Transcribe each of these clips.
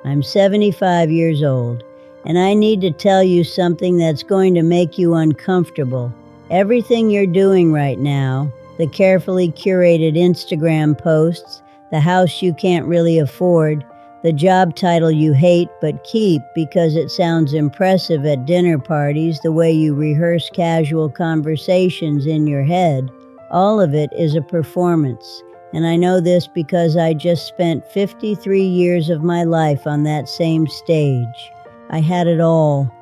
I'm 75 years old, and I need to tell you something that's going to make you uncomfortable. Everything you're doing right now, the carefully curated Instagram posts, the house you can't really afford, the job title you hate but keep because it sounds impressive at dinner parties, the way you rehearse casual conversations in your head, all of it is a performance. And I know this because I just spent 53 years of my life on that same stage. I had it all.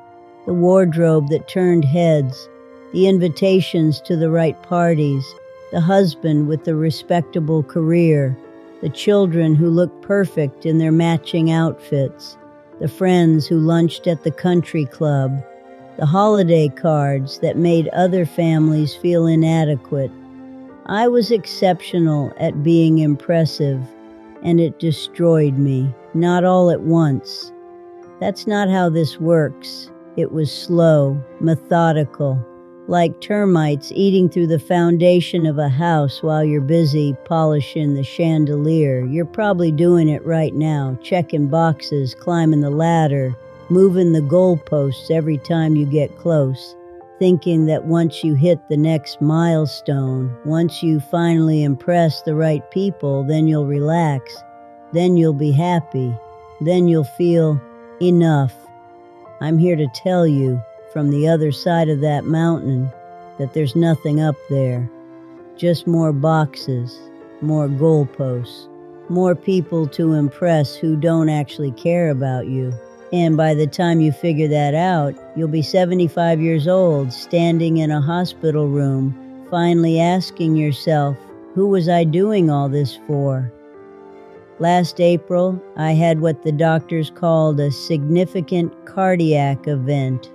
The wardrobe that turned heads, the invitations to the right parties, the husband with the respectable career, the children who looked perfect in their matching outfits, the friends who lunched at the country club, the holiday cards that made other families feel inadequate. I was exceptional at being impressive, and it destroyed me, not all at once. That's not how this works. It was slow, methodical, like termites eating through the foundation of a house while you're busy polishing the chandelier. You're probably doing it right now, checking boxes, climbing the ladder, moving the goalposts every time you get close, thinking that once you hit the next milestone, once you finally impress the right people, then you'll relax, then you'll be happy, then you'll feel enough. I'm here to tell you, from the other side of that mountain, that there's nothing up there. Just more boxes, more goalposts, more people to impress who don't actually care about you. And by the time you figure that out, you'll be 75 years old, standing in a hospital room, finally asking yourself, who was I doing all this for? Last April, I had what the doctors called a significant cardiac event.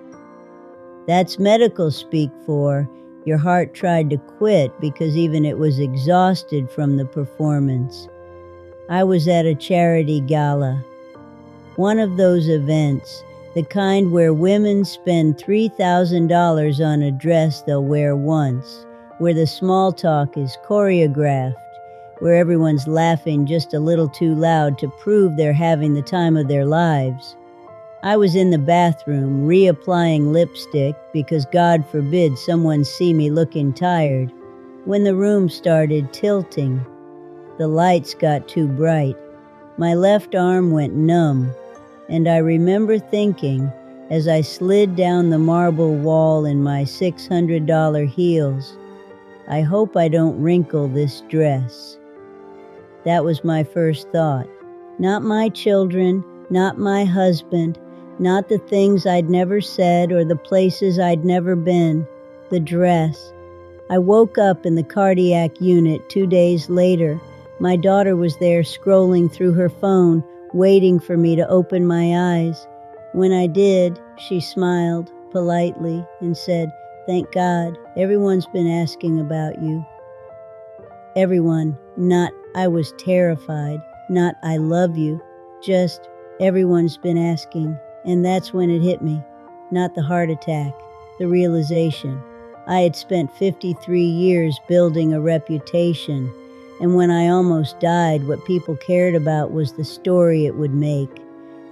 That's medical speak for your heart tried to quit because even it was exhausted from the performance. I was at a charity gala. One of those events, the kind where women spend $3,000 on a dress they'll wear once, where the small talk is choreographed, where everyone's laughing just a little too loud to prove they're having the time of their lives. I was in the bathroom reapplying lipstick because God forbid someone see me looking tired, when the room started tilting. The lights got too bright. My left arm went numb. And I remember thinking, as I slid down the marble wall in my $600 heels, I hope I don't wrinkle this dress. That was my first thought. Not my children, not my husband, not the things I'd never said or the places I'd never been. The dress. I woke up in the cardiac unit 2 days later. My daughter was there scrolling through her phone, waiting for me to open my eyes. When I did, she smiled politely and said, "Thank God, everyone's been asking about you." Everyone, not "I was terrified," not "I love you," just everyone's been asking. And that's when it hit me. Not the heart attack, the realization. I had spent 53 years building a reputation, and when I almost died, what people cared about was the story it would make.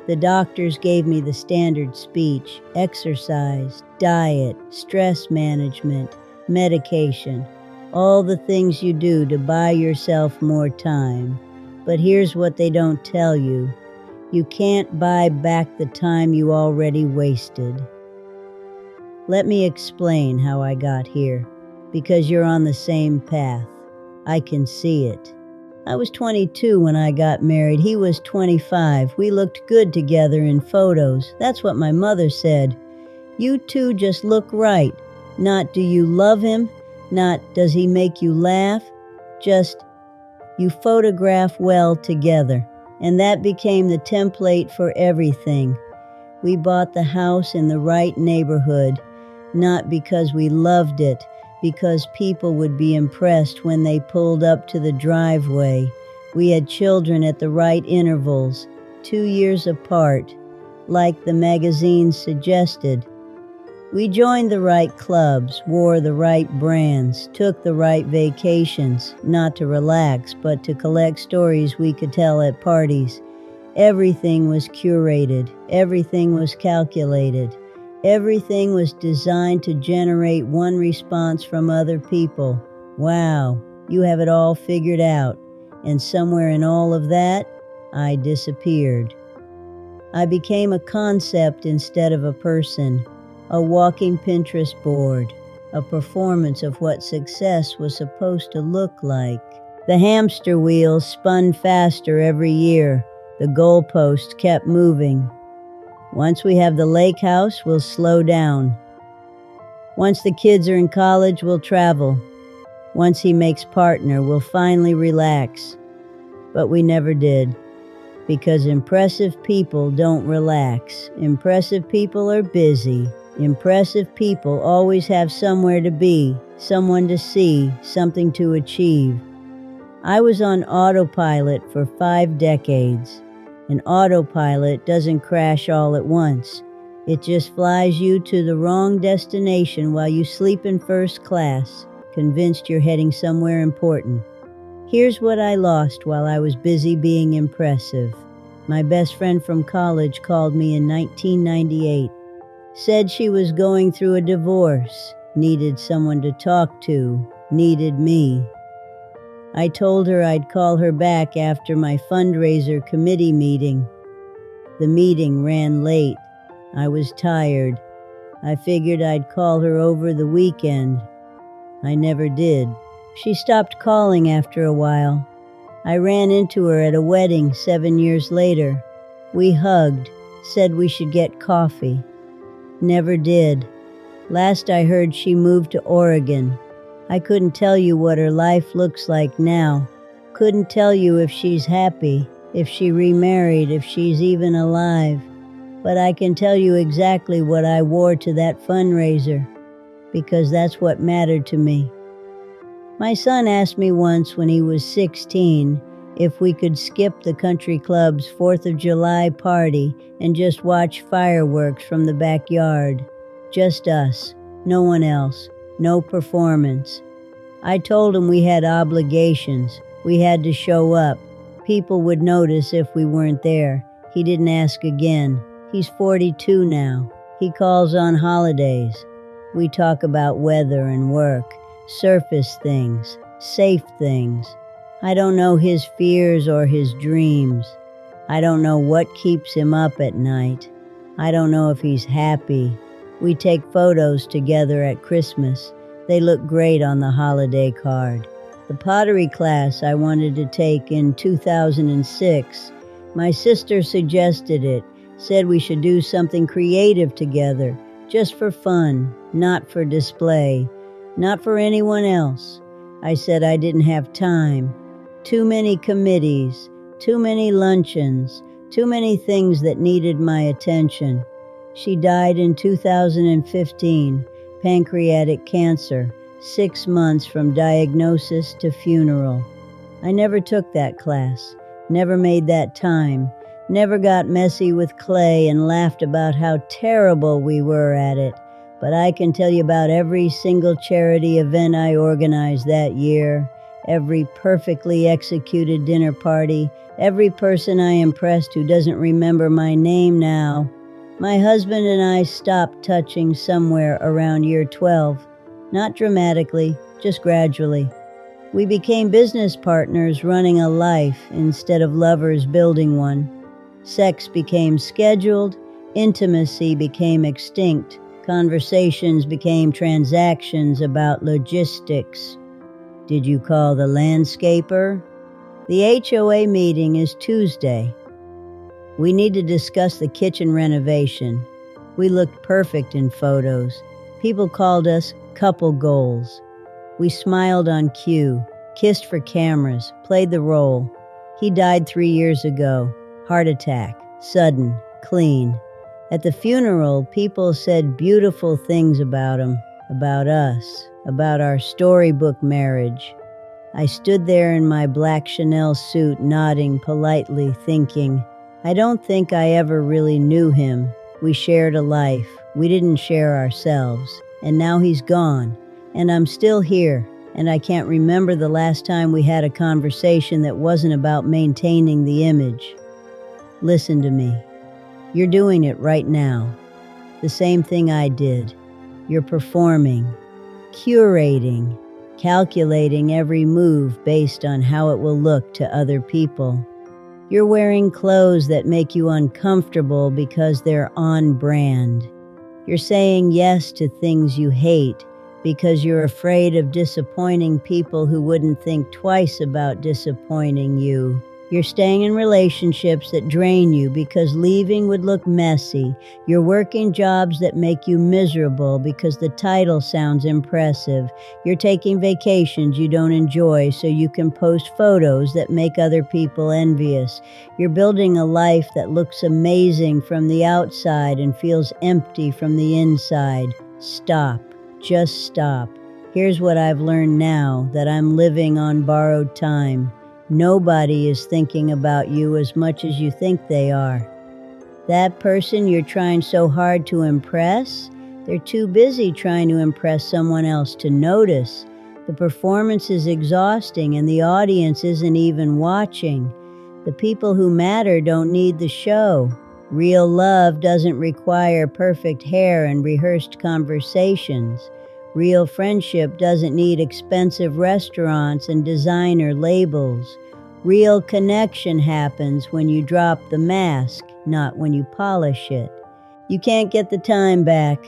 The doctors gave me the standard speech: exercise, diet, stress management, medication, all the things you do to buy yourself more time. But here's what they don't tell you. You can't buy back the time you already wasted. Let me explain how I got here, because you're on the same path. I can see it. I was 22 when I got married. He was 25. We looked good together in photos. That's what my mother said. You two just look right. Not do you love him, not does he make you laugh, just you photograph well together. And that became the template for everything. We bought the house in the right neighborhood, not because we loved it, because people would be impressed when they pulled up to the driveway. We had children at the right intervals, 2 years apart, like the magazines suggested. We joined the right clubs, wore the right brands, took the right vacations, not to relax, but to collect stories we could tell at parties. Everything was curated. Everything was calculated. Everything was designed to generate one response from other people. Wow, you have it all figured out. And somewhere in all of that, I disappeared. I became a concept instead of a person, a walking Pinterest board, a performance of what success was supposed to look like. The hamster wheel spun faster every year. The goalpost kept moving. Once we have the lake house, we'll slow down. Once the kids are in college, we'll travel. Once he makes partner, we'll finally relax. But we never did. Because impressive people don't relax. Impressive people are busy. Impressive people always have somewhere to be, someone to see, something to achieve. I was on autopilot for 5 decades. An autopilot doesn't crash all at once. It just flies you to the wrong destination while you sleep in first class, convinced you're heading somewhere important. Here's what I lost while I was busy being impressive. My best friend from college called me in 1998. Said she was going through a divorce, needed someone to talk to, needed me. I told her I'd call her back after my fundraiser committee meeting. The meeting ran late. I was tired. I figured I'd call her over the weekend. I never did. She stopped calling after a while. I ran into her at a wedding 7 years later. We hugged, said we should get coffee. Never did. Last I heard, she moved to Oregon. I couldn't tell you what her life looks like now. Couldn't tell you if she's happy, if she remarried, if she's even alive. But I can tell you exactly what I wore to that fundraiser, because that's what mattered to me. My son asked me once when he was 16 if we could skip the country club's 4th of July party and just watch fireworks from the backyard. Just us, no one else, no performance. I told him we had obligations. We had to show up. People would notice if we weren't there. He didn't ask again. He's 42 now. He calls on holidays. We talk about weather and work. Surface things, safe things. I don't know his fears or his dreams. I don't know what keeps him up at night. I don't know if he's happy. We take photos together at Christmas. They look great on the holiday card. The pottery class I wanted to take in 2006, my sister suggested it, said we should do something creative together, just for fun, not for display. Not for anyone else. I said I didn't have time. Too many committees, too many luncheons, too many things that needed my attention. She died in 2015, pancreatic cancer, 6 months from diagnosis to funeral. I never took that class, never made that time, never got messy with clay and laughed about how terrible we were at it. But I can tell you about every single charity event I organized that year, every perfectly executed dinner party, every person I impressed who doesn't remember my name now. My husband and I stopped touching somewhere around year 12. Not dramatically, just gradually. We became business partners running a life instead of lovers building one. Sex became scheduled, intimacy became extinct. Conversations became transactions about logistics. Did you call the landscaper? The HOA meeting is Tuesday. We need to discuss the kitchen renovation. We looked perfect in photos. People called us couple goals. We smiled on cue, kissed for cameras, played the role. He died 3 years ago. Heart attack, sudden, clean. At the funeral, people said beautiful things about him, about us, about our storybook marriage. I stood there in my black Chanel suit, nodding politely, thinking, I don't think I ever really knew him. We shared a life. We didn't share ourselves. And now he's gone. And I'm still here. And I can't remember the last time we had a conversation that wasn't about maintaining the image. Listen to me. You're doing it right now. The same thing I did. You're performing, curating, calculating every move based on how it will look to other people. You're wearing clothes that make you uncomfortable because they're on brand. You're saying yes to things you hate because you're afraid of disappointing people who wouldn't think twice about disappointing you. You're staying in relationships that drain you because leaving would look messy. You're working jobs that make you miserable because the title sounds impressive. You're taking vacations you don't enjoy so you can post photos that make other people envious. You're building a life that looks amazing from the outside and feels empty from the inside. Stop. Just stop. Here's what I've learned now that I'm living on borrowed time. Nobody is thinking about you as much as you think they are. That person you're trying so hard to impress, they're too busy trying to impress someone else to notice. The performance is exhausting and the audience isn't even watching. The people who matter don't need the show. Real love doesn't require perfect hair and rehearsed conversations. Real friendship doesn't need expensive restaurants and designer labels. Real connection happens when you drop the mask, not when you polish it. You can't get the time back.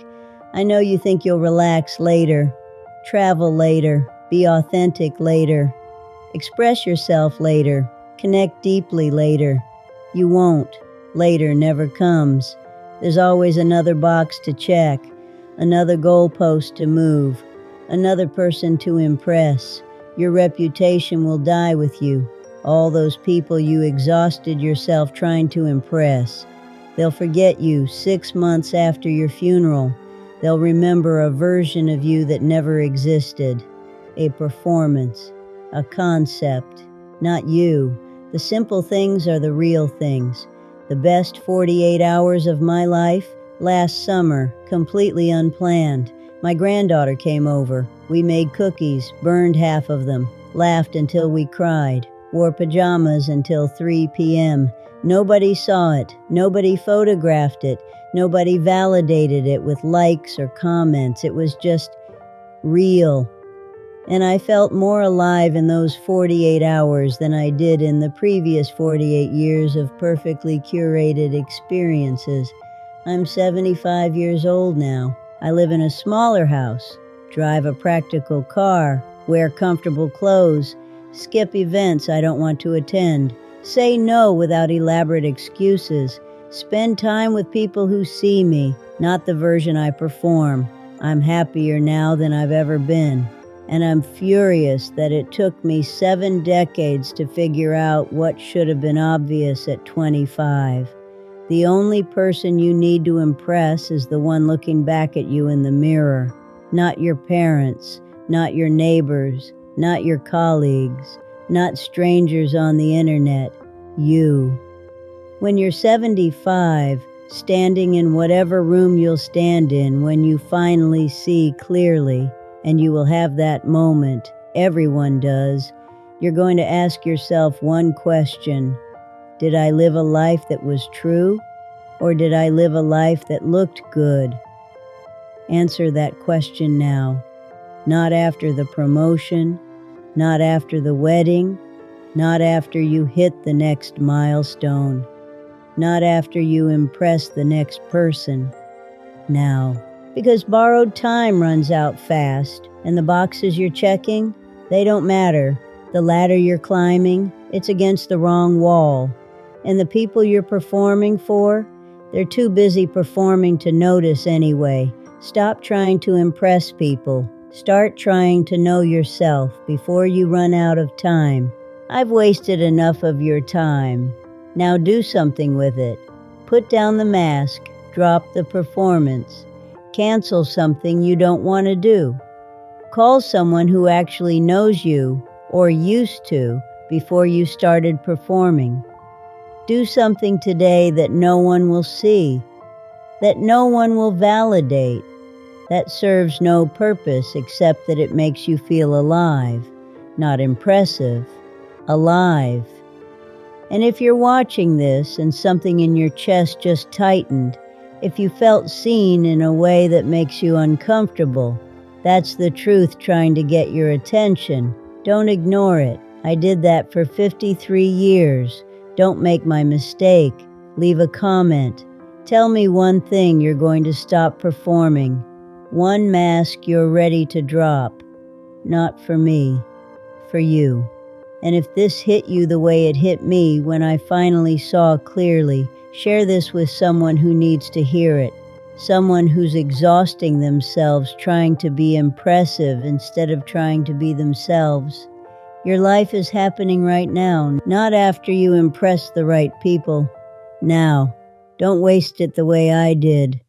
I know you think you'll relax later, travel later, be authentic later, express yourself later, connect deeply later. You won't. Later never comes. There's always another box to check, another goalpost to move, another person to impress. Your reputation will die with you. All those people you exhausted yourself trying to impress. They'll forget you 6 months after your funeral. They'll remember a version of you that never existed. A performance, a concept, not you. The simple things are the real things. The best 48 hours of my life, last summer, completely unplanned. My granddaughter came over. We made cookies, burned half of them, laughed until we cried, wore pajamas until 3 p.m. Nobody saw it. Nobody photographed it. Nobody validated it with likes or comments. It was just real. And I felt more alive in those 48 hours than I did in the previous 48 years of perfectly curated experiences. I'm 75 years old now. I live in a smaller house, drive a practical car, wear comfortable clothes, skip events I don't want to attend, say no without elaborate excuses, spend time with people who see me, not the version I perform. I'm happier now than I've ever been. And I'm furious that it took me 7 decades to figure out what should have been obvious at 25. The only person you need to impress is the one looking back at you in the mirror, not your parents, not your neighbors, not your colleagues, not strangers on the internet, you. When you're 75, standing in whatever room you'll stand in when you finally see clearly, and you will have that moment, everyone does, you're going to ask yourself one question. Did I live a life that was true, or did I live a life that looked good? Answer that question now. Not after the promotion, not after the wedding, not after you hit the next milestone, not after you impress the next person. Now. Because borrowed time runs out fast, and the boxes you're checking, they don't matter. The ladder you're climbing, it's against the wrong wall. And the people you're performing for, they're too busy performing to notice anyway. Stop trying to impress people. Start trying to know yourself before you run out of time. I've wasted enough of your time. Now do something with it. Put down the mask, drop the performance. Cancel something you don't want to do. Call someone who actually knows you, or used to, before you started performing. Do something today that no one will see, that no one will validate, that serves no purpose except that it makes you feel alive, not impressive, alive. And if you're watching this and something in your chest just tightened, if you felt seen in a way that makes you uncomfortable, that's the truth trying to get your attention. Don't ignore it. I did that for 53 years. Don't make my mistake. Leave a comment. Tell me one thing you're going to stop performing. One mask you're ready to drop. Not for me, for you. And if this hit you the way it hit me when I finally saw clearly, share this with someone who needs to hear it. Someone who's exhausting themselves trying to be impressive instead of trying to be themselves. Your life is happening right now, not after you impress the right people. Now, don't waste it the way I did.